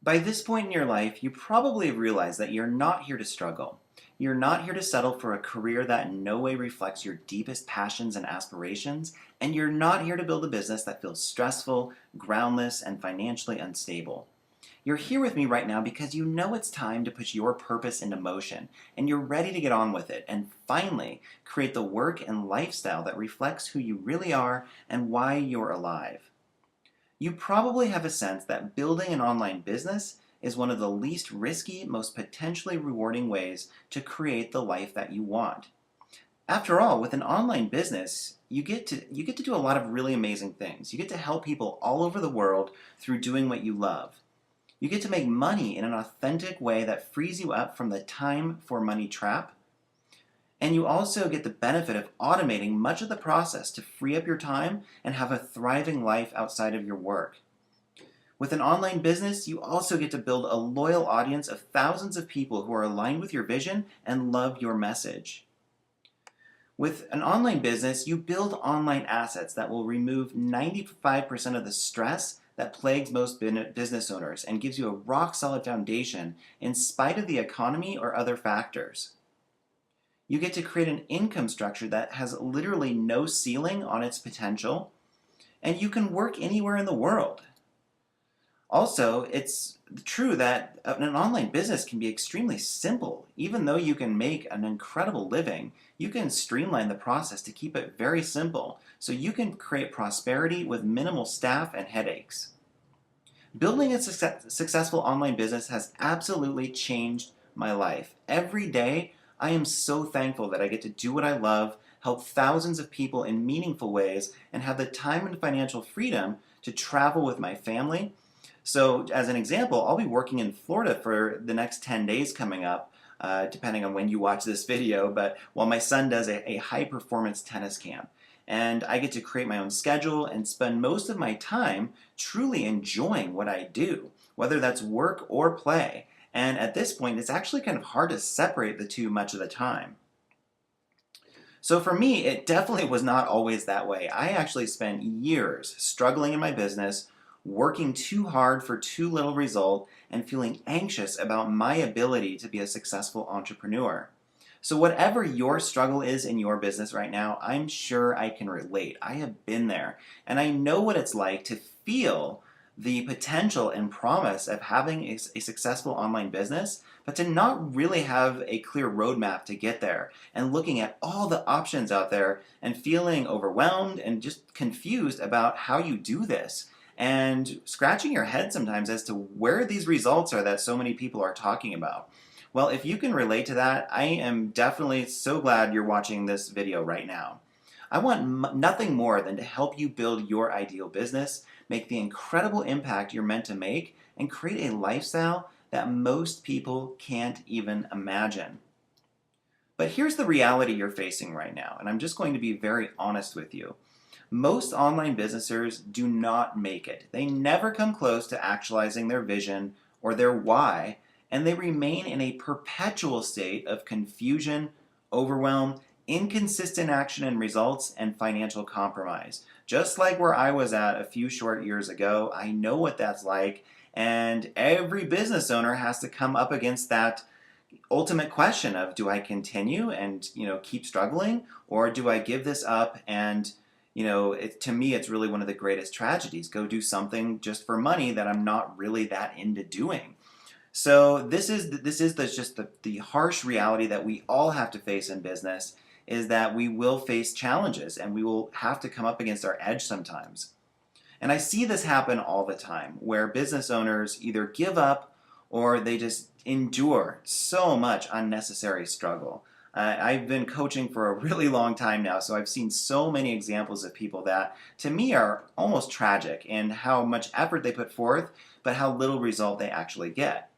By this point in your life, you probably have realized that you're not here to struggle. You're not here to settle for a career that in no way reflects your deepest passions and aspirations, and you're not here to build a business that feels stressful, groundless, and financially unstable. You're here with me right now because you know it's time to put your purpose into motion, and you're ready to get on with it and finally create the work and lifestyle that reflects who you really are and why you're alive. You probably have a sense that building an online business is one of the least risky, most potentially rewarding ways to create the life that you want. After all, with an online business, you get to do a lot of really amazing things. You get to help people all over the world through doing what you love. You get to make money in an authentic way that frees you up from the time for money trap. And you also get the benefit of automating much of the process to free up your time and have a thriving life outside of your work. With an online business, you also get to build a loyal audience of thousands of people who are aligned with your vision and love your message. With an online business, you build online assets that will remove 95% of the stress that plagues most business owners and gives you a rock solid foundation in spite of the economy or other factors. You get to create an income structure that has literally no ceiling on its potential, and you can work anywhere in the world. Also, it's true that an online business can be extremely simple. Even though you can make an incredible living, you can streamline the process to keep it very simple so you can create prosperity with minimal staff and headaches. Building a successful online business has absolutely changed my life. Every day, I am so thankful that I get to do what I love, help thousands of people in meaningful ways, and have the time and financial freedom to travel with my family. So, as an example, I'll be working in Florida for the next 10 days coming up, depending on when you watch this video, but while my son does a high-performance tennis camp. And I get to create my own schedule and spend most of my time truly enjoying what I do, whether that's work or play. And at this point, it's actually kind of hard to separate the two much of the time. So for me, it definitely was not always that way. I actually spent years struggling in my business, working too hard for too little result, and feeling anxious about my ability to be a successful entrepreneur. So whatever your struggle is in your business right now, I'm sure I can relate. I have been there, and I know what it's like to feel the potential and promise of having a successful online business, but to not really have a clear roadmap to get there, and looking at all the options out there and feeling overwhelmed and just confused about how you do this, and scratching your head sometimes as to where these results are that so many people are talking about. Well, if you can relate to that, I am definitely so glad you're watching this video right now. I want nothing more than to help you build your ideal business, make the incredible impact you're meant to make, and create a lifestyle that most people can't even imagine. But here's the reality you're facing right now, and I'm just going to be very honest with you. Most online businesses do not make it. They never come close to actualizing their vision or their why, and they remain in a perpetual state of confusion, overwhelm, inconsistent action and results, and financial compromise. Just like where I was at a few short years ago, I know what that's like, and every business owner has to come up against that ultimate question of, do I continue and keep struggling, or do I give this up? And to me, it's really one of the greatest tragedies. Go do something just for money that I'm not really that into doing. So this is just the harsh reality that we all have to face in business, is that we will face challenges and we will have to come up against our edge sometimes. And I see this happen all the time, where business owners either give up or they just endure so much unnecessary struggle. I've been coaching for a really long time now, so I've seen so many examples of people that, to me, are almost tragic in how much effort they put forth, but how little result they actually get.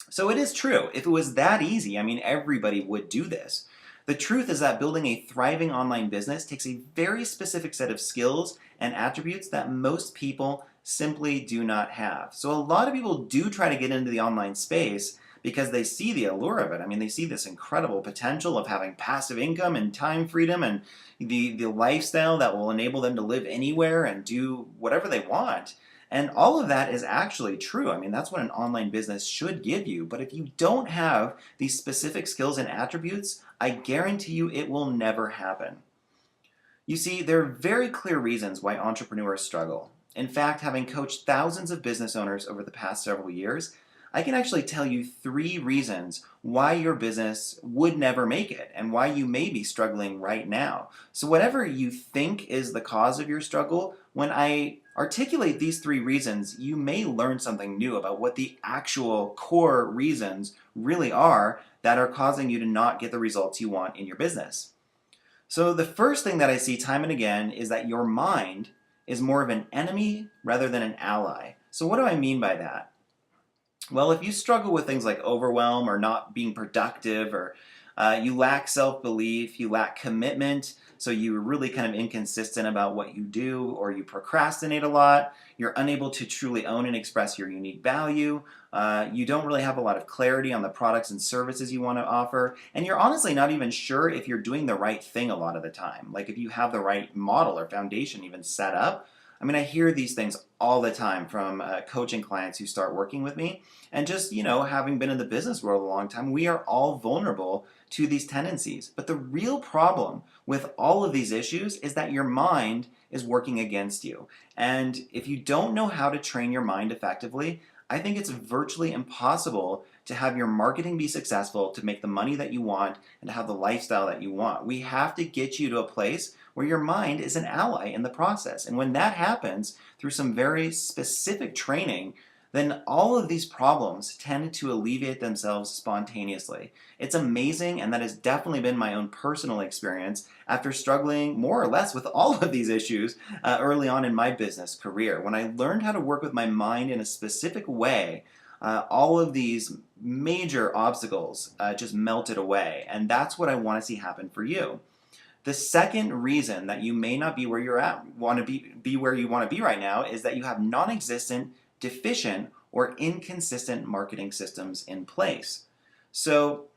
So it is true. If it was that easy, everybody would do this. The truth is that building a thriving online business takes a very specific set of skills and attributes that most people simply do not have. So a lot of people do try to get into the online space because they see the allure of it. They see this incredible potential of having passive income and time freedom and the lifestyle that will enable them to live anywhere and do whatever they want. And all of that is actually true. I mean, that's what an online business should give you. But if you don't have these specific skills and attributes, I guarantee you it will never happen. You see, there are very clear reasons why entrepreneurs struggle. In fact, having coached thousands of business owners over the past several years, I can actually tell you 3 reasons why your business would never make it and why you may be struggling right now. So, whatever you think is the cause of your struggle, when I articulate these 3 reasons, you may learn something new about what the actual core reasons really are that are causing you to not get the results you want in your business. So, the first thing that I see time and again is that your mind is more of an enemy rather than an ally. So, what do I mean by that? Well, if you struggle with things like overwhelm or not being productive, or you lack self belief, you lack commitment, so you're really kind of inconsistent about what you do, or you procrastinate a lot, you're unable to truly own and express your unique value, you don't really have a lot of clarity on the products and services you want to offer, and you're honestly not even sure if you're doing the right thing a lot of the time. Like if you have the right model or foundation even set up. I mean, I hear these things all the time from coaching clients who start working with me. And just, having been in the business world a long time, we are all vulnerable to these tendencies. But the real problem with all of these issues is that your mind is working against you. And if you don't know how to train your mind effectively, I think it's virtually impossible to have your marketing be successful, to make the money that you want, and to have the lifestyle that you want. We have to get you to a place where your mind is an ally in the process. And when that happens through some very specific training, then all of these problems tend to alleviate themselves spontaneously. It's amazing, and that has definitely been my own personal experience after struggling more or less with all of these issues early on in my business career. When I learned how to work with my mind in a specific way, all of these major obstacles just melted away, and that's what I want to see happen for you. The second reason that you may not be where you're at, want to be where you want to be right now, is that you have non-existent, deficient, or inconsistent marketing systems in place. So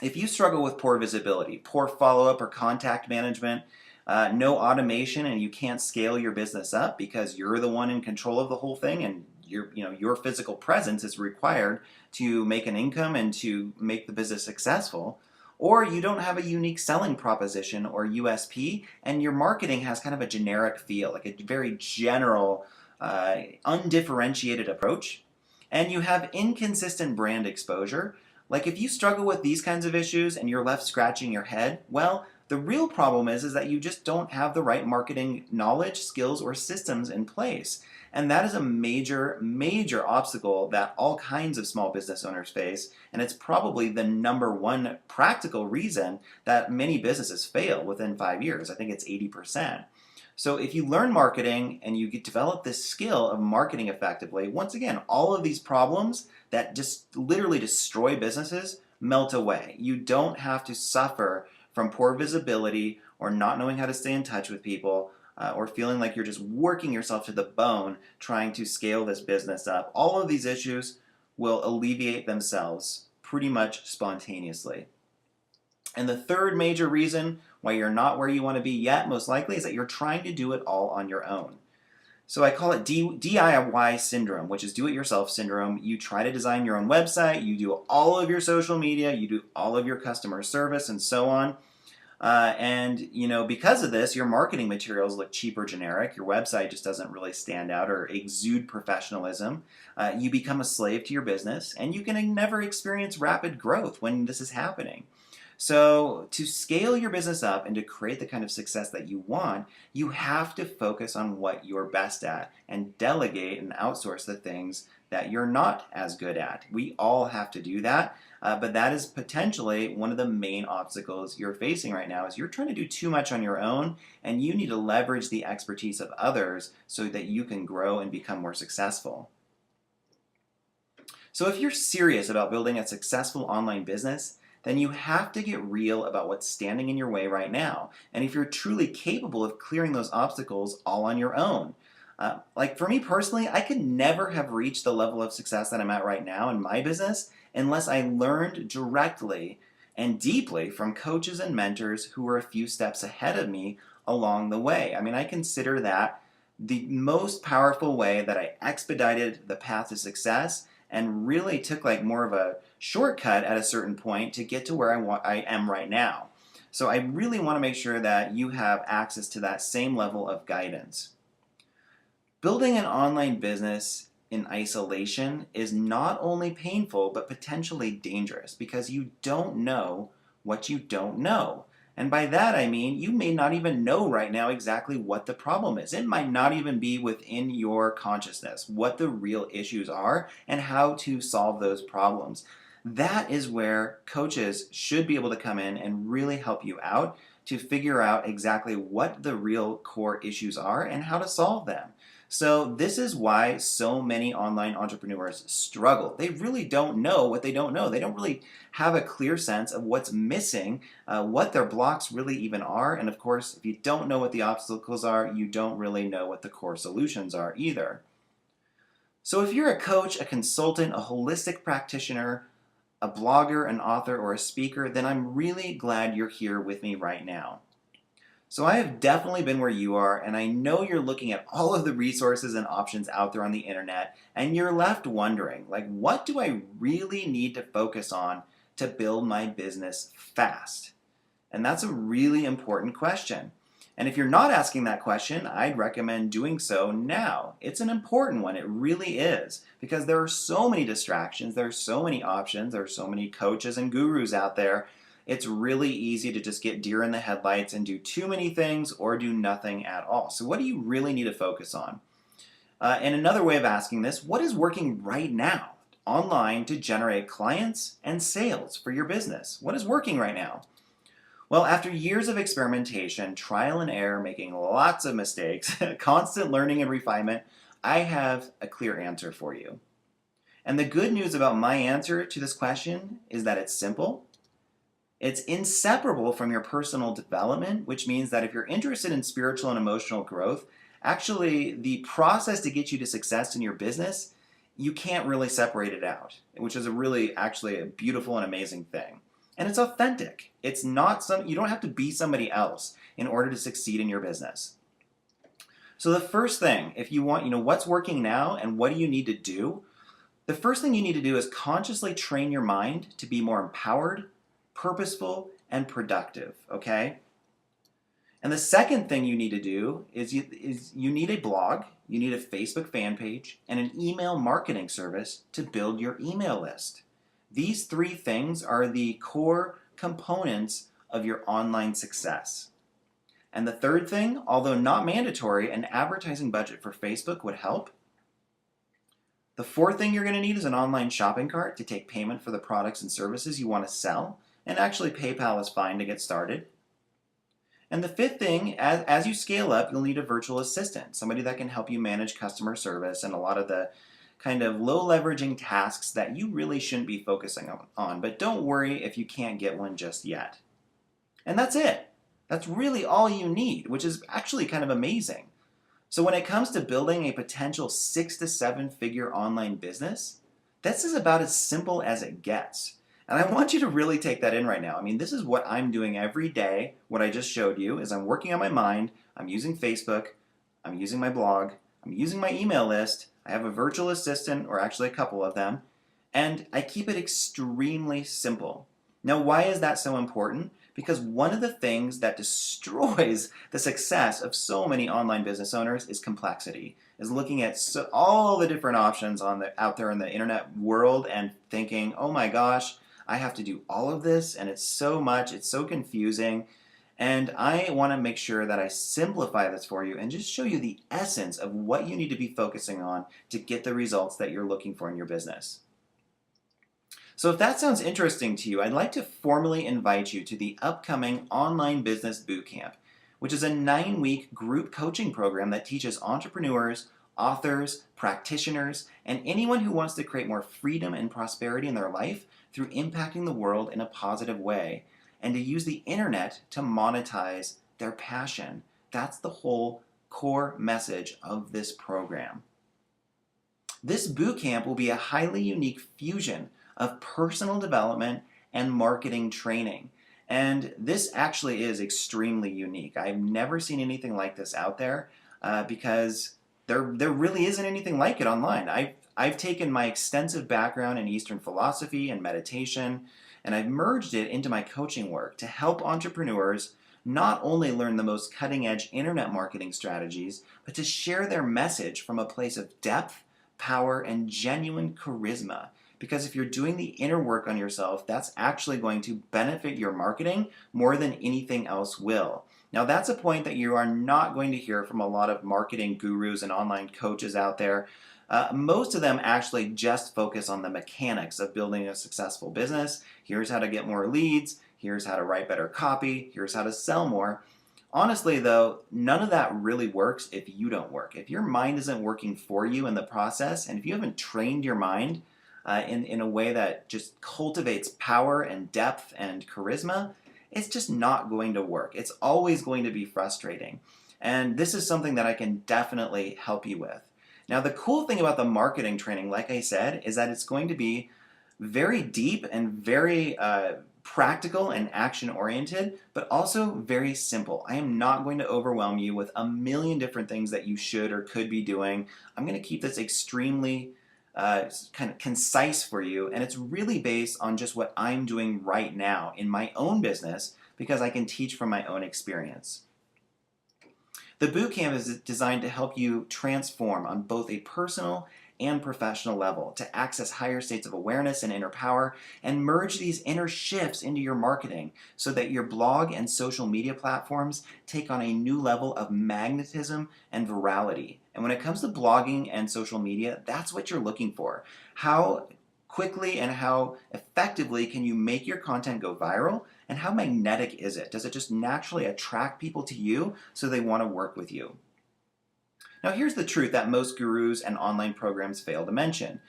if you struggle with poor visibility, poor follow-up or contact management, no automation, and you can't scale your business up because you're the one in control of the whole thing, and your physical presence is required to make an income and to make the business successful, or you don't have a unique selling proposition or USP, and your marketing has kind of a generic feel, like a very general, undifferentiated approach, and you have inconsistent brand exposure. Like if you struggle with these kinds of issues and you're left scratching your head, well, the real problem is that you just don't have the right marketing knowledge, skills, or systems in place. And that is a major, major obstacle that all kinds of small business owners face. And it's probably the number one practical reason that many businesses fail within 5 years. I think it's 80%. So if you learn marketing and you develop this skill of marketing effectively, once again, all of these problems that just literally destroy businesses melt away. You don't have to suffer from poor visibility or not knowing how to stay in touch with people, or feeling like you're just working yourself to the bone trying to scale this business up. All of these issues will alleviate themselves pretty much spontaneously. And the third major reason why you're not where you want to be yet, most likely, is that you're trying to do it all on your own. So I call it DIY syndrome, which is do-it-yourself syndrome. You try to design your own website, you do all of your social media, you do all of your customer service, and so on. Because of this, your marketing materials look cheap or generic. Your website just doesn't really stand out or exude professionalism. You become a slave to your business, and you can never experience rapid growth when this is happening. So to scale your business up and to create the kind of success that you want, you have to focus on what you're best at and delegate and outsource the things that you're not as good at. We all have to do that, but that is potentially one of the main obstacles you're facing right now, is you're trying to do too much on your own, and you need to leverage the expertise of others so that you can grow and become more successful. So if you're serious about building a successful online business, then you have to get real about what's standing in your way right now, and if you're truly capable of clearing those obstacles all on your own. Like for me personally, I could never have reached the level of success that I'm at right now in my business unless I learned directly and deeply from coaches and mentors who were a few steps ahead of me along the way. I mean, I consider that the most powerful way that I expedited the path to success and really took like more of a shortcut at a certain point to get to where I am right now. So I really want to make sure that you have access to that same level of guidance. Building an online business in isolation is not only painful but potentially dangerous because you don't know what you don't know. And by that I mean you may not even know right now exactly what the problem is. It might not even be within your consciousness what the real issues are and how to solve those problems. That is where coaches should be able to come in and really help you out to figure out exactly what the real core issues are and how to solve them. So this is why so many online entrepreneurs struggle. They really don't know what they don't know. They don't really have a clear sense of what's missing, what their blocks really even are. And of course, if you don't know what the obstacles are, you don't really know what the core solutions are either. So if you're a coach, a consultant, a holistic practitioner, a blogger, an author, or a speaker, then I'm really glad you're here with me right now. So I have definitely been where you are, and I know you're looking at all of the resources and options out there on the internet, and you're left wondering, like, what do I really need to focus on to build my business fast? And that's a really important question. And if you're not asking that question, I'd recommend doing so now. It's an important one, it really is, because there are so many distractions, there are so many options, there are so many coaches and gurus out there. It's really easy to just get deer in the headlights and do too many things or do nothing at all. So what do you really need to focus on? And another way of asking this, what is working right now online to generate clients and sales for your business? What is working right now? Well, after years of experimentation, trial and error, making lots of mistakes, constant learning and refinement, I have a clear answer for you. And the good news about my answer to this question is that it's simple. It's inseparable from your personal development, which means that if you're interested in spiritual and emotional growth, actually the process to get you to success in your business, you can't really separate it out, which is actually a beautiful and amazing thing. And it's authentic. It's not you don't have to be somebody else in order to succeed in your business. So the first thing, if you want, what's working now and what do you need to do? The first thing you need to do is consciously train your mind to be more empowered, purposeful, and productive, okay? And the second thing you need to do is you need a blog, you need a Facebook fan page, and an email marketing service to build your email list. These three things are the core components of your online success. And the third thing, although not mandatory, an advertising budget for Facebook would help. The fourth thing you're going to need is an online shopping cart to take payment for the products and services you want to sell. And actually PayPal is fine to get started. And the fifth thing, as you scale up, you'll need a virtual assistant, somebody that can help you manage customer service and a lot of the kind of low leveraging tasks that you really shouldn't be focusing on. But don't worry if you can't get one just yet. And that's it. That's really all you need, which is actually kind of amazing. So when it comes to building a potential 6 to 7 figure online business, this is about as simple as it gets. And I want you to really take that in right now. I mean, this is what I'm doing every day. What I just showed you is I'm working on my mind. I'm using Facebook. I'm using my blog. I'm using my email list. I have a virtual assistant, or actually a couple of them. And I keep it extremely simple. Now, why is that so important? Because one of the things that destroys the success of so many online business owners is complexity, is looking at all the different options out there in the internet world and thinking, oh my gosh, I have to do all of this, and it's so much, it's so confusing, and I want to make sure that I simplify this for you and just show you the essence of what you need to be focusing on to get the results that you're looking for in your business. So if that sounds interesting to you, I'd like to formally invite you to the upcoming Online Business Bootcamp, which is a 9-week group coaching program that teaches entrepreneurs, authors, practitioners, and anyone who wants to create more freedom and prosperity in their life through impacting the world in a positive way, and to use the internet to monetize their passion. That's the whole core message of this program. This bootcamp will be a highly unique fusion of personal development and marketing training. And this actually is extremely unique. I've never seen anything like this out there. because there really isn't anything like it online. I've taken my extensive background in Eastern philosophy and meditation, and I've merged it into my coaching work to help entrepreneurs not only learn the most cutting edge internet marketing strategies, but to share their message from a place of depth, power, and genuine charisma. Because if you're doing the inner work on yourself, that's actually going to benefit your marketing more than anything else will. Now, that's a point that you are not going to hear from a lot of marketing gurus and online coaches out there. Most of them actually just focus on the mechanics of building a successful business. Here's how to get more leads. Here's how to write better copy. Here's how to sell more. Honestly, though, none of that really works if you don't work. If your mind isn't working for you in the process, and if you haven't trained your mind in a way that just cultivates power and depth and charisma, it's just not going to work. It's always going to be frustrating. And this is something that I can definitely help you with. Now, the cool thing about the marketing training, like I said, is that it's going to be very deep and very practical and action oriented, but also very simple. I am not going to overwhelm you with a million different things that you should or could be doing. I'm going to keep this extremely kind of concise for you, and it's really based on just what I'm doing right now in my own business because I can teach from my own experience. The Bootcamp is designed to help you transform on both a personal and professional level to access higher states of awareness and inner power and merge these inner shifts into your marketing so that your blog and social media platforms take on a new level of magnetism and virality. And when it comes to blogging and social media, that's what you're looking for. How quickly and how effectively can you make your content go viral? And how magnetic is it? Does it just naturally attract people to you so they want to work with you? Now, here's the truth that most gurus and online programs fail to mention.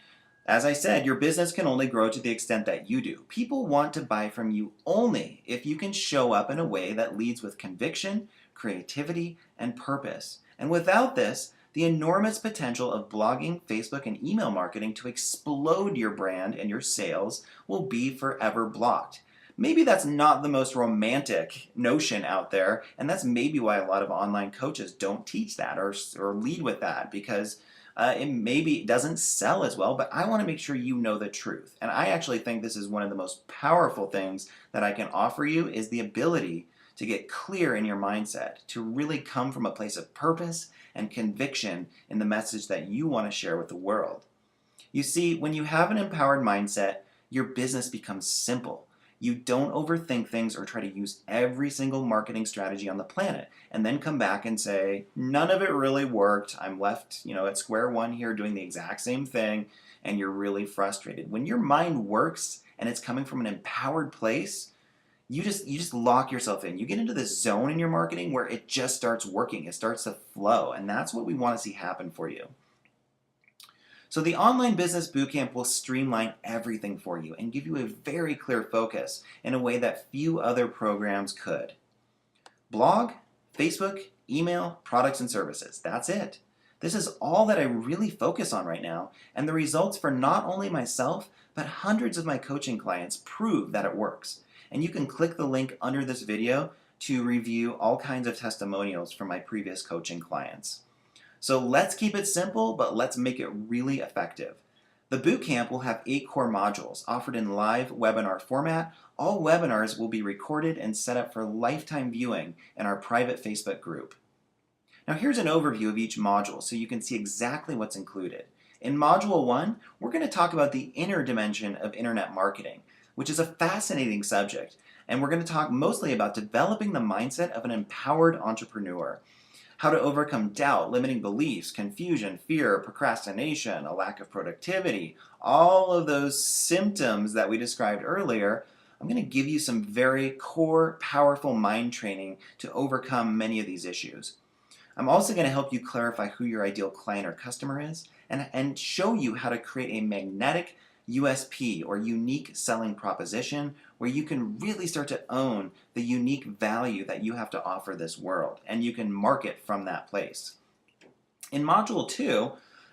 As I said, your business can only grow to the extent that you do. People want to buy from you only if you can show up in a way that leads with conviction, creativity, and purpose. And without this, the enormous potential of blogging, Facebook, and email marketing to explode your brand and your sales will be forever blocked. Maybe that's not the most romantic notion out there, and that's maybe why a lot of online coaches don't teach that or lead with that, because it maybe doesn't sell as well, but I want to make sure you know the truth. And I actually think this is one of the most powerful things that I can offer you is the ability to get clear in your mindset, to really come from a place of purpose and conviction in the message that you want to share with the world. You see, when you have an empowered mindset, your business becomes simple. You don't overthink things or try to use every single marketing strategy on the planet and then come back and say, none of it really worked. I'm left, at square one here doing the exact same thing, and you're really frustrated. When your mind works and it's coming from an empowered place, you just lock yourself in. You get into this zone in your marketing where it just starts working. It starts to flow, and that's what we want to see happen for you. So the Online Business Bootcamp will streamline everything for you and give you a very clear focus in a way that few other programs could. Blog, Facebook, email, products and services. That's it. This is all that I really focus on right now, and the results for not only myself, but hundreds of my coaching clients prove that it works. And you can click the link under this video to review all kinds of testimonials from my previous coaching clients. So let's keep it simple, but let's make it really effective. The Bootcamp will have 8 core modules offered in live webinar format. All webinars will be recorded and set up for lifetime viewing in our private Facebook group. Now here's an overview of each module so you can see exactly what's included. In Module 1, we're going to talk about the inner dimension of internet marketing, which is a fascinating subject, and we're going to talk mostly about developing the mindset of an empowered entrepreneur. How to overcome doubt, limiting beliefs, confusion, fear, procrastination, a lack of productivity, all of those symptoms that we described earlier. I'm going to give you some very core, powerful mind training to overcome many of these issues. I'm also going to help you clarify who your ideal client or customer is and show you how to create a magnetic USP or unique selling proposition where you can really start to own the unique value that you have to offer this world, and you can market from that place. In Module 2,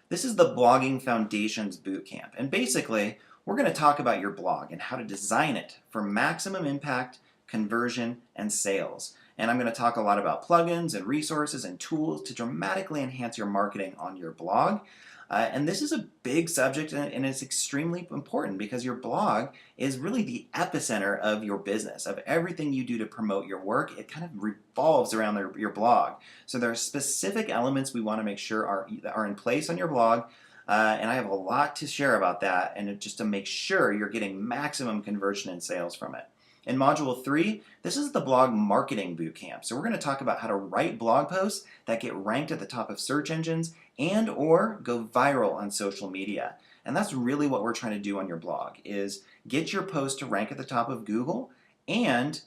this is the Blogging Foundations Bootcamp, and basically we're going to talk about your blog and how to design it for maximum impact, conversion, and sales. And I'm going to talk a lot about plugins and resources and tools to dramatically enhance your marketing on your blog. And this is a big subject, and it's extremely important because your blog is really the epicenter of your business, of everything you do to promote your work. It kind of revolves around your blog. So there are specific elements we want to make sure are in place on your blog. And I have a lot to share about that, and just to make sure you're getting maximum conversion and sales from it. In Module 3, this is the Blog Marketing Bootcamp. So we're going to talk about how to write blog posts that get ranked at the top of search engines and or go viral on social media. And that's really what we're trying to do on your blog, is get your post to rank at the top of Google, and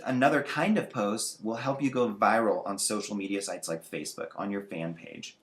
another kind of post will help you go viral on social media sites like Facebook, on your fan page.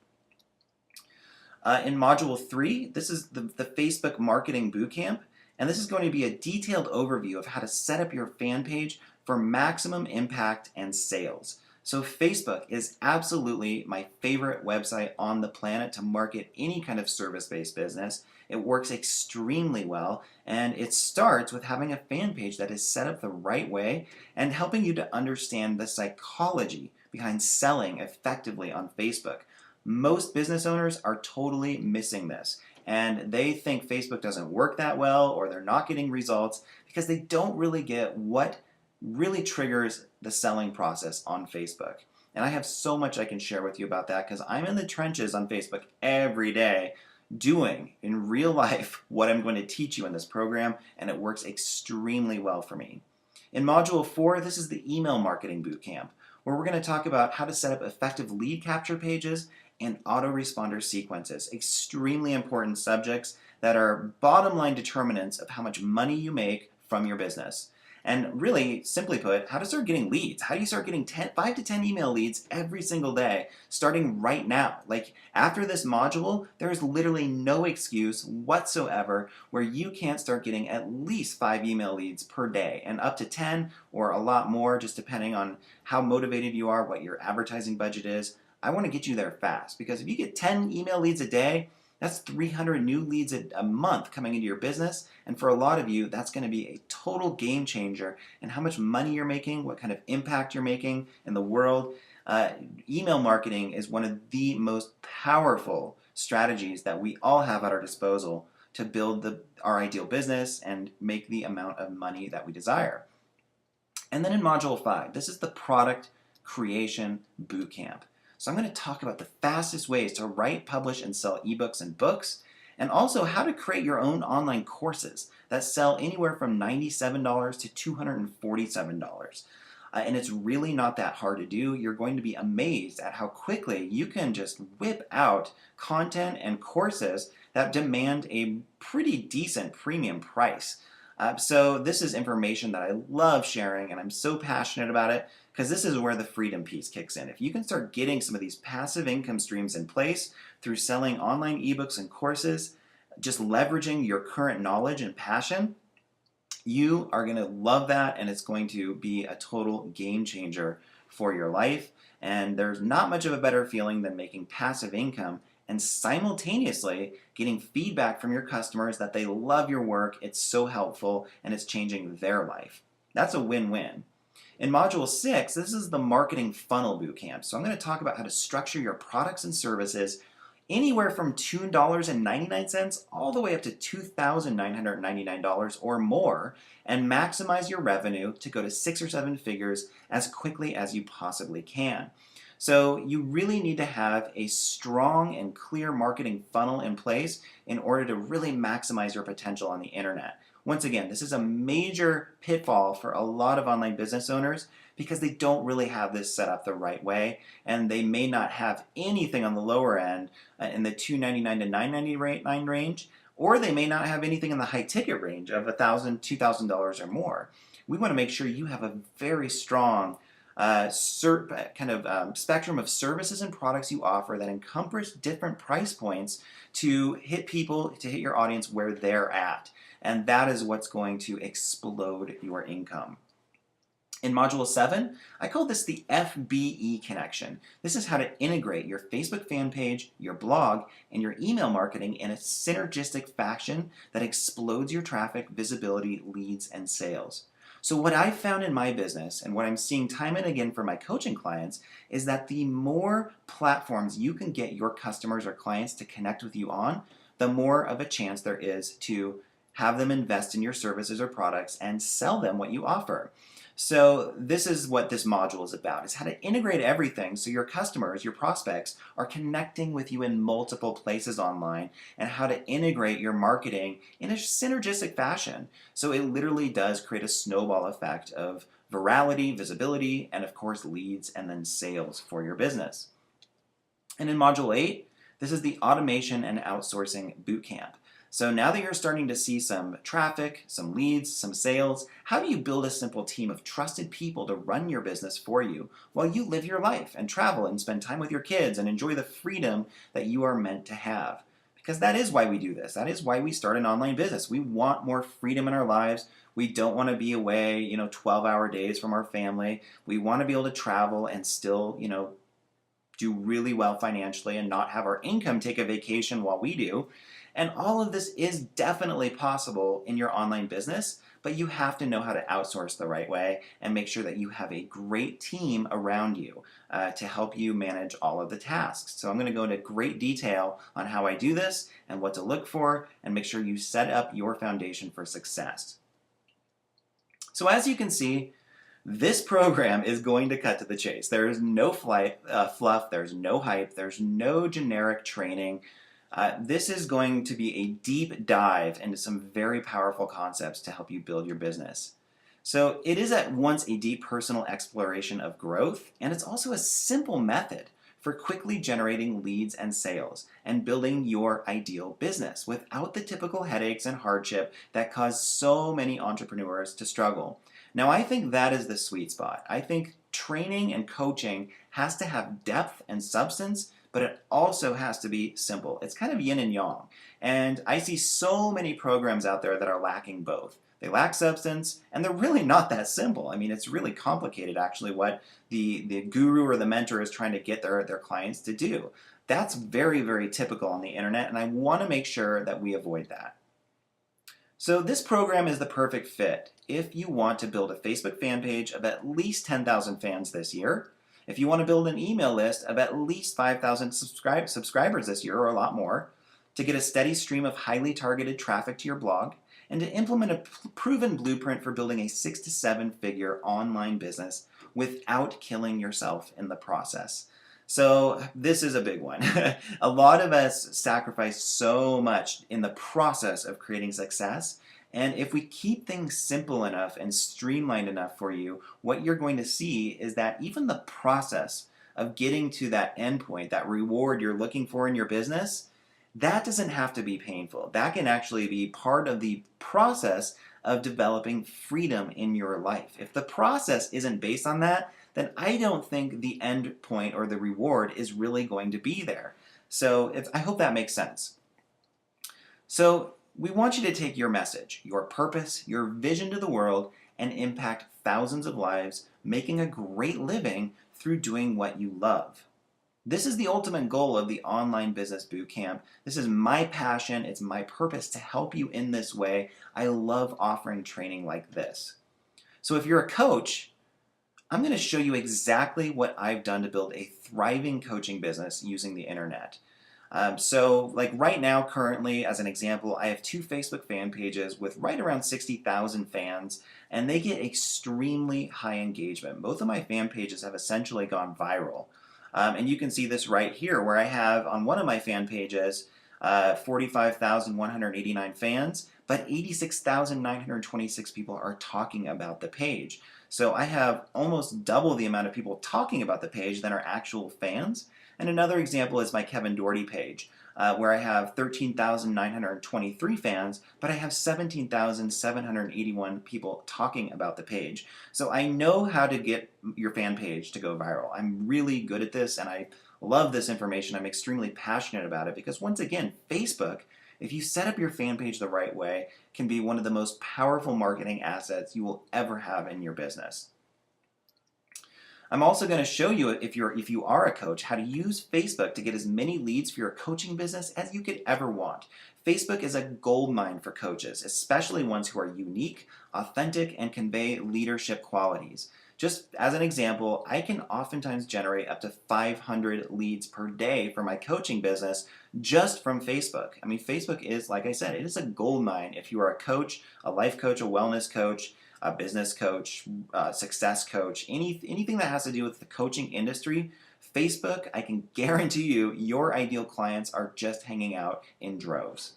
In Module 3, this is the Facebook Marketing Bootcamp. And this is going to be a detailed overview of how to set up your fan page for maximum impact and sales. So Facebook is absolutely my favorite website on the planet to market any kind of service-based business. It works extremely well, and it starts with having a fan page that is set up the right way and helping you to understand the psychology behind selling effectively on Facebook. Most business owners are totally missing this, and they think Facebook doesn't work that well, or they're not getting results because they don't really get what really triggers the selling process on Facebook. And I have so much I can share with you about that because I'm in the trenches on Facebook every day doing in real life what I'm going to teach you in this program, and it works extremely well for me. In Module 4, this is the Email Marketing Bootcamp, where we're going to talk about how to set up effective lead capture pages and autoresponder sequences. Extremely important subjects that are bottom line determinants of how much money you make from your business. And really, simply put, how to start getting leads. How do you start getting 5 to 10 email leads every single day, starting right now? Like, after this module, there is literally no excuse whatsoever where you can't start getting at least 5 email leads per day, and up to 10 or a lot more, just depending on how motivated you are, what your advertising budget is. I want to get you there fast, because if you get 10 email leads a day, that's 300 new leads a month coming into your business. And for a lot of you, that's going to be a total game changer in how much money you're making, what kind of impact you're making in the world. Email marketing is one of the most powerful strategies that we all have at our disposal to build our ideal business and make the amount of money that we desire. And then in Module 5, this is the Product Creation Bootcamp. So I'm going to talk about the fastest ways to write, publish, and sell ebooks and books, and also how to create your own online courses that sell anywhere from $97 to $247. And it's really not that hard to do. You're going to be amazed at how quickly you can just whip out content and courses that demand a pretty decent premium price. So this is information that I love sharing, and I'm so passionate about it, because this is where the freedom piece kicks in. If you can start getting some of these passive income streams in place through selling online ebooks and courses, just leveraging your current knowledge and passion, you are going to love that, and it's going to be a total game changer for your life. And there's not much of a better feeling than making passive income and simultaneously getting feedback from your customers that they love your work, it's so helpful, and it's changing their life. That's a win-win. In Module 6, this is the Marketing Funnel Bootcamp. So I'm going to talk about how to structure your products and services anywhere from $2.99 all the way up to $2,999 or more, and maximize your revenue to go to 6 or 7 figures as quickly as you possibly can. So you really need to have a strong and clear marketing funnel in place in order to really maximize your potential on the internet. Once again, this is a major pitfall for a lot of online business owners because they don't really have this set up the right way, and they may not have anything on the lower end in the $299 to $999 range, or they may not have anything in the high ticket range of $1,000, $2,000 or more. We want to make sure you have a very strong spectrum of services and products you offer that encompass different price points to hit your audience where they're at. And that is what's going to explode your income. In Module 7, I call this the FBE connection. This is how to integrate your Facebook fan page, your blog, and your email marketing in a synergistic fashion that explodes your traffic, visibility, leads, and sales. So what I've found in my business and what I'm seeing time and again for my coaching clients is that the more platforms you can get your customers or clients to connect with you on, the more of a chance there is to have them invest in your services or products and sell them what you offer. So this is what this module is about, is how to integrate everything so your customers, your prospects, are connecting with you in multiple places online, and how to integrate your marketing in a synergistic fashion. So it literally does create a snowball effect of virality, visibility, and of course leads and then sales for your business. And in Module 8, this is the Automation and Outsourcing Bootcamp. So now that you're starting to see some traffic, some leads, some sales, how do you build a simple team of trusted people to run your business for you while you live your life and travel and spend time with your kids and enjoy the freedom that you are meant to have? Because that is why we do this. That is why we start an online business. We want more freedom in our lives. We don't want to be away, 12-hour days from our family. We want to be able to travel and still, do really well financially and not have our income take a vacation while we do. And all of this is definitely possible in your online business, but you have to know how to outsource the right way and make sure that you have a great team around you to help you manage all of the tasks. So I'm going to go into great detail on how I do this and what to look for, and make sure you set up your foundation for success. So as you can see, this program is going to cut to the chase. There is no fluff, there's no hype, there's no generic training. This is going to be a deep dive into some very powerful concepts to help you build your business. So it is at once a deep personal exploration of growth, and it's also a simple method for quickly generating leads and sales and building your ideal business without the typical headaches and hardship that cause so many entrepreneurs to struggle. Now, I think that is the sweet spot. I think training and coaching has to have depth and substance, but it also has to be simple. It's kind of yin and yang. And I see so many programs out there that are lacking both. They lack substance, and they're really not that simple. I mean, it's really complicated, actually, what the guru or the mentor is trying to get their clients to do. That's very, very typical on the internet, and I want to make sure that we avoid that. So this program is the perfect fit if you want to build a Facebook fan page of at least 10,000 fans this year, if you want to build an email list of at least 5,000 subscribers this year or a lot more, to get a steady stream of highly targeted traffic to your blog, and to implement a proven blueprint for building a 6 to 7 figure online business without killing yourself in the process. So this is a big one. A lot of us sacrifice so much in the process of creating success. And if we keep things simple enough and streamlined enough for you, what you're going to see is that even the process of getting to that endpoint, that reward you're looking for in your business, that doesn't have to be painful. That can actually be part of the process of developing freedom in your life. If the process isn't based on that, then I don't think the end point or the reward is really going to be there. So I hope that makes sense. So we want you to take your message, your purpose, your vision to the world and impact thousands of lives, making a great living through doing what you love. This is the ultimate goal of the Online Business Bootcamp. This is my passion. It's my purpose to help you in this way. I love offering training like this. So if you're a coach, I'm going to show you exactly what I've done to build a thriving coaching business using the internet. So like right now, currently, as an example, I have 2 Facebook fan pages with right around 60,000 fans, and they get extremely high engagement. Both of my fan pages have essentially gone viral. And you can see this right here, where I have on one of my fan pages 45,189 fans, but 86,926 people are talking about the page. So I have almost double the amount of people talking about the page than are actual fans. And another example is my Kevin Doherty page, where I have 13,923 fans, but I have 17,781 people talking about the page. So I know how to get your fan page to go viral. I'm really good at this, and I love this information. I'm extremely passionate about it because, once again, Facebook, if you set up your fan page the right way, can be one of the most powerful marketing assets you will ever have in your business. I'm also going to show you, if you are a coach, how to use Facebook to get as many leads for your coaching business as you could ever want. Facebook is a gold mine for coaches, especially ones who are unique, authentic, and convey leadership qualities. Just as an example, I can oftentimes generate up to 500 leads per day for my coaching business just from Facebook. I mean, Facebook is, like I said, it is a gold mine if you are a coach, a life coach, a wellness coach, a business coach, a success coach, anything that has to do with the coaching industry. Facebook, I can guarantee you, your ideal clients are just hanging out in droves.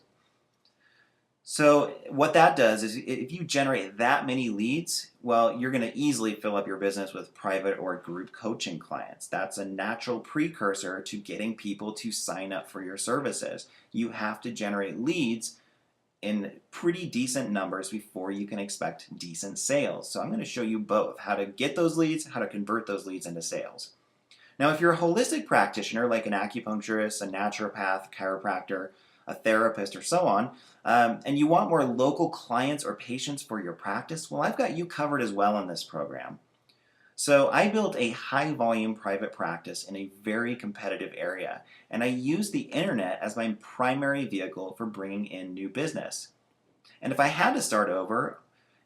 So what that does is if you generate that many leads, well, you're going to easily fill up your business with private or group coaching clients. That's a natural precursor to getting people to sign up for your services. You have to generate leads in pretty decent numbers before you can expect decent sales. So I'm going to show you both, how to get those leads, how to convert those leads into sales. Now, if you're a holistic practitioner like an acupuncturist, a naturopath, chiropractor, a therapist, or so on, and you want more local clients or patients for your practice, well, I've got you covered as well in this program. So I built a high volume private practice in a very competitive area, and I use the internet as my primary vehicle for bringing in new business. And if I had to start over,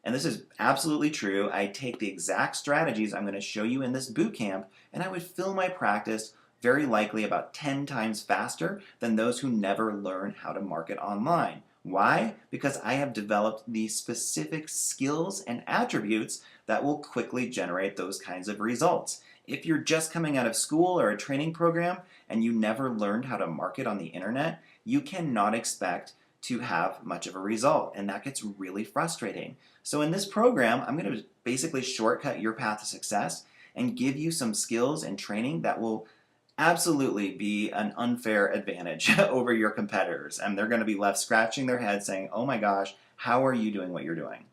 and this is absolutely true, I'd take the exact strategies I'm going to show you in this boot camp, and I would fill my practice very likely about 10 times faster than those who never learn how to market online. Why? Because I have developed the specific skills and attributes that will quickly generate those kinds of results. If you're just coming out of school or a training program and you never learned how to market on the internet, you cannot expect to have much of a result, and that gets really frustrating. So in this program, I'm going to basically shortcut your path to success and give you some skills and training that will absolutely be an unfair advantage over your competitors, and they're going to be left scratching their heads saying, oh my gosh, how are you doing what you're doing?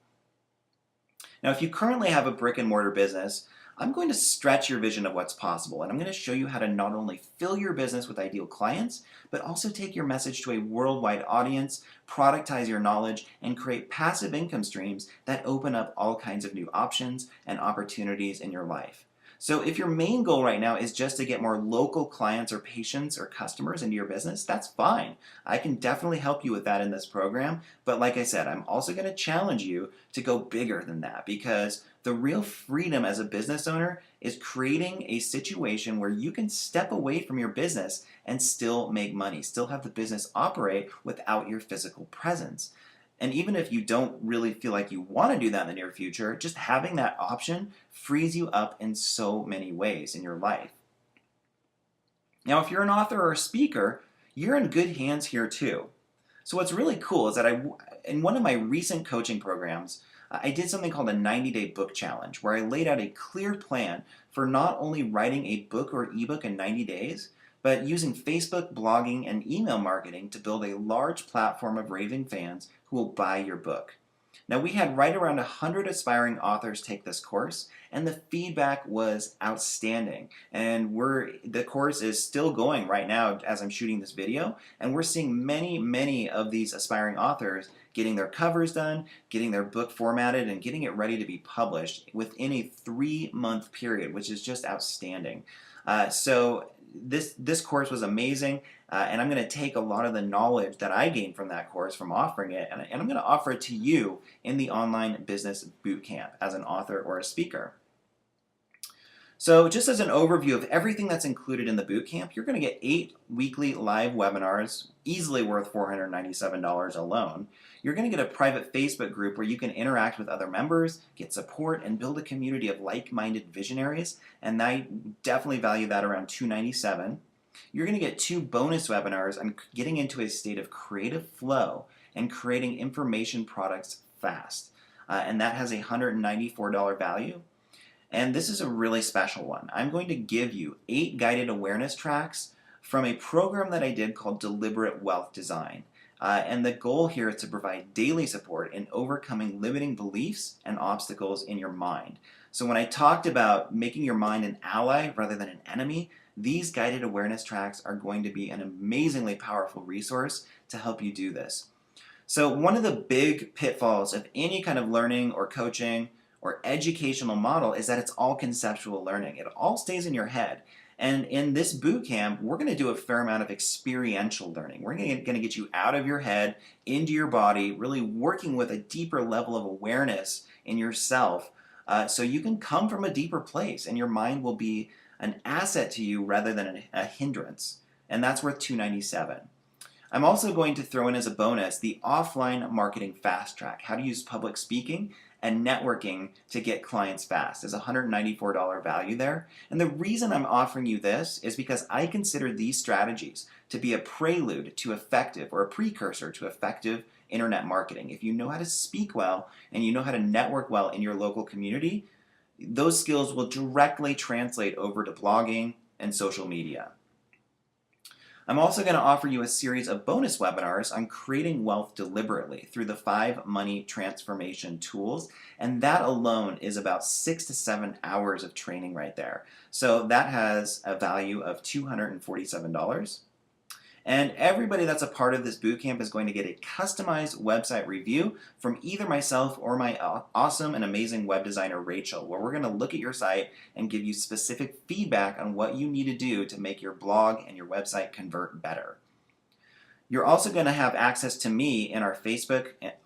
Now, if you currently have a brick and mortar business, I'm going to stretch your vision of what's possible, and I'm going to show you how to not only fill your business with ideal clients, but also take your message to a worldwide audience, productize your knowledge, and create passive income streams that open up all kinds of new options and opportunities in your life. So if your main goal right now is just to get more local clients or patients or customers into your business, that's fine. I can definitely help you with that in this program. But like I said, I'm also going to challenge you to go bigger than that, because the real freedom as a business owner is creating a situation where you can step away from your business and still make money, still have the business operate without your physical presence. And even if you don't really feel like you want to do that in the near future, just having that option frees you up in so many ways in your life. Now, if you're an author or a speaker, you're in good hands here too. So what's really cool is that in one of my recent coaching programs, I did something called a 90-day book challenge, where I laid out a clear plan for not only writing a book or ebook in 90 days, but using Facebook, blogging, and email marketing to build a large platform of raving fans who will buy your book. Now, we had right around 100 aspiring authors take this course, and the feedback was outstanding. And the course is still going right now as I'm shooting this video, and we're seeing many of these aspiring authors getting their covers done, getting their book formatted, and getting it ready to be published within a 3-month period, which is just outstanding. So this course was amazing, and I'm going to take a lot of the knowledge that I gained from that course, from offering it, and I'm going to offer it to you in the online business bootcamp as an author or a speaker. So just as an overview of everything that's included in the bootcamp, you're going to get 8 weekly live webinars, easily worth $497 alone. You're going to get a private Facebook group where you can interact with other members, get support, and build a community of like-minded visionaries, and I definitely value that around $297. You're going to get 2 bonus webinars on getting into a state of creative flow and creating information products fast, and that has a $194 value. And this is a really special one. I'm going to give you 8 guided awareness tracks from a program that I did called Deliberate Wealth Design. And the goal here is to provide daily support in overcoming limiting beliefs and obstacles in your mind. So when I talked about making your mind an ally rather than an enemy, these guided awareness tracks are going to be an amazingly powerful resource to help you do this. So one of the big pitfalls of any kind of learning or coaching or educational model is that it's all conceptual learning. It all stays in your head. And in this boot camp, we're going to do a fair amount of experiential learning. We're going to get you out of your head, into your body, really working with a deeper level of awareness in yourself, so you can come from a deeper place and your mind will be an asset to you rather than a hindrance. And that's worth $297. I'm also going to throw in as a bonus the offline marketing fast track, how to use public speaking and networking to get clients fast. There's a $194 value there. And the reason I'm offering you this is because I consider these strategies to be a prelude to effective, or a precursor to effective internet marketing. If you know how to speak well and you know how to network well in your local community, those skills will directly translate over to blogging and social media. I'm also going to offer you a series of bonus webinars on creating wealth deliberately through the 5 money transformation tools, and that alone is about 6 to 7 hours of training right there. So that has a value of $247. And everybody that's a part of this bootcamp is going to get a customized website review from either myself or my awesome and amazing web designer, Rachel, where we're going to look at your site and give you specific feedback on what you need to do to make your blog and your website convert better. You're also going to have access to me in our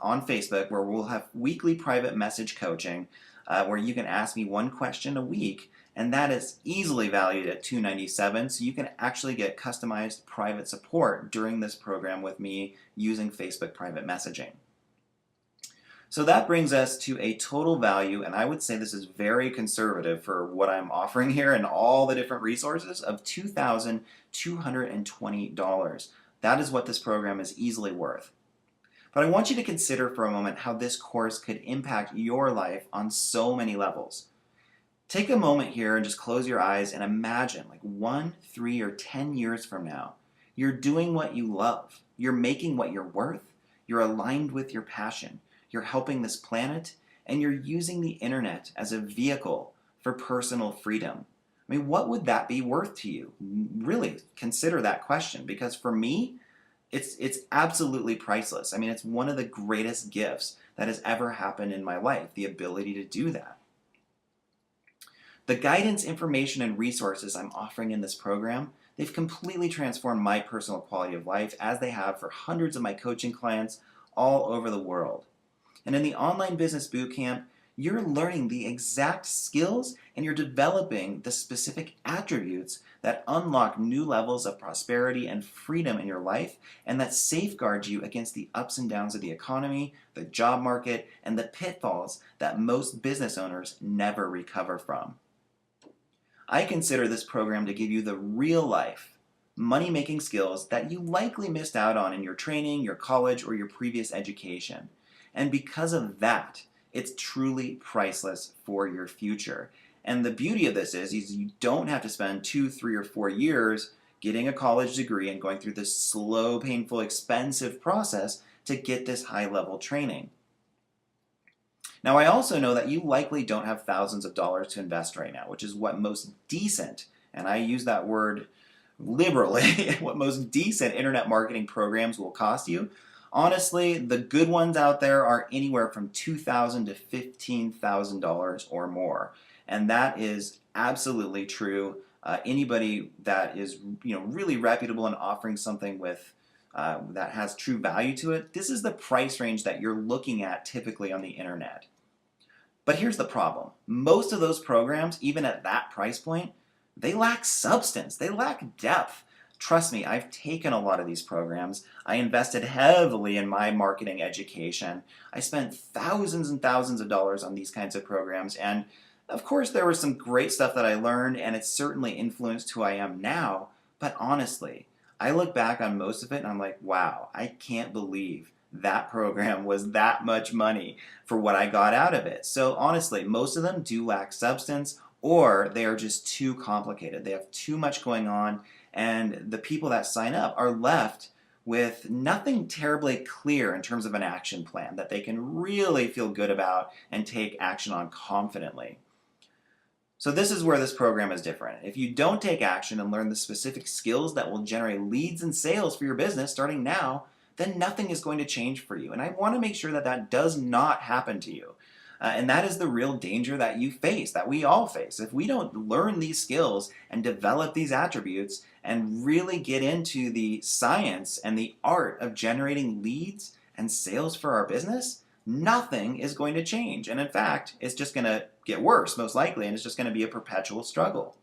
on Facebook, where we'll have weekly private message coaching, where you can ask me one question a week, and that is easily valued at $297, so you can actually get customized private support during this program with me using Facebook private messaging. So that brings us to a total value, and I would say this is very conservative for what I'm offering here and all the different resources, of $2,220. That is what this program is easily worth. But I want you to consider for a moment how this course could impact your life on so many levels. Take a moment here and just close your eyes and imagine, like 1, 3, or 10 years from now, you're doing what you love. You're making what you're worth. You're aligned with your passion. You're helping this planet, and you're using the internet as a vehicle for personal freedom. I mean, what would that be worth to you? Really consider that question, because for me, it's absolutely priceless. I mean, it's one of the greatest gifts that has ever happened in my life, the ability to do that. The guidance, information, and resources I'm offering in this program, they've completely transformed my personal quality of life, as they have for hundreds of my coaching clients all over the world. And in the Online Business Bootcamp, you're learning the exact skills and you're developing the specific attributes that unlock new levels of prosperity and freedom in your life, and that safeguard you against the ups and downs of the economy, the job market, and the pitfalls that most business owners never recover from. I consider this program to give you the real-life, money-making skills that you likely missed out on in your training, your college, or your previous education. And because of that, it's truly priceless for your future. And the beauty of this is you don't have to spend 2, 3, or 4 years getting a college degree and going through this slow, painful, expensive process to get this high-level training. Now, I also know that you likely don't have thousands of dollars to invest right now, which is what most decent, and I use that word liberally, what most decent internet marketing programs will cost you. Honestly, the good ones out there are anywhere from $2,000 to $15,000 or more, and that is absolutely true. Anybody that is, really reputable and offering something with that has true value to it, this is the price range that you're looking at typically on the internet. But here's the problem. Most of those programs, even at that price point, they lack substance. They lack depth. Trust me, I've taken a lot of these programs. I invested heavily in my marketing education. I spent thousands and thousands of dollars on these kinds of programs, and of course there was some great stuff that I learned, and it certainly influenced who I am now. But honestly, I look back on most of it and I'm like, wow, I can't believe that program was that much money for what I got out of it. So honestly, most of them do lack substance, or they are just too complicated. They have too much going on, and the people that sign up are left with nothing terribly clear in terms of an action plan that they can really feel good about and take action on confidently. So this is where this program is different. If you don't take action and learn the specific skills that will generate leads and sales for your business starting now, then nothing is going to change for you. And I want to make sure that that does not happen to you. And that is the real danger that you face, that we all face. If we don't learn these skills and develop these attributes and really get into the science and the art of generating leads and sales for our business, nothing is going to change. And in fact, it's just going to get worse, most likely, and it's just going to be a perpetual struggle.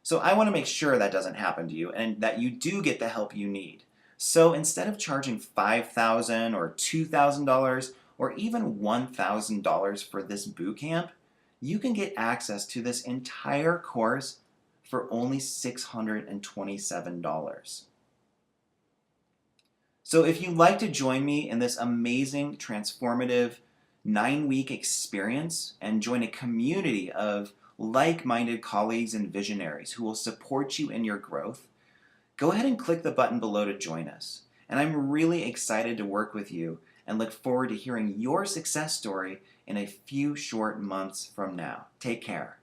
So I want to make sure that doesn't happen to you and that you do get the help you need. So instead of charging $5,000 or $2,000 or even $1,000 for this bootcamp, you can get access to this entire course for only $627. So if you'd like to join me in this amazing, transformative 9-week experience and join a community of like-minded colleagues and visionaries who will support you in your growth, go ahead and click the button below to join us. And I'm really excited to work with you and look forward to hearing your success story in a few short months from now. Take care.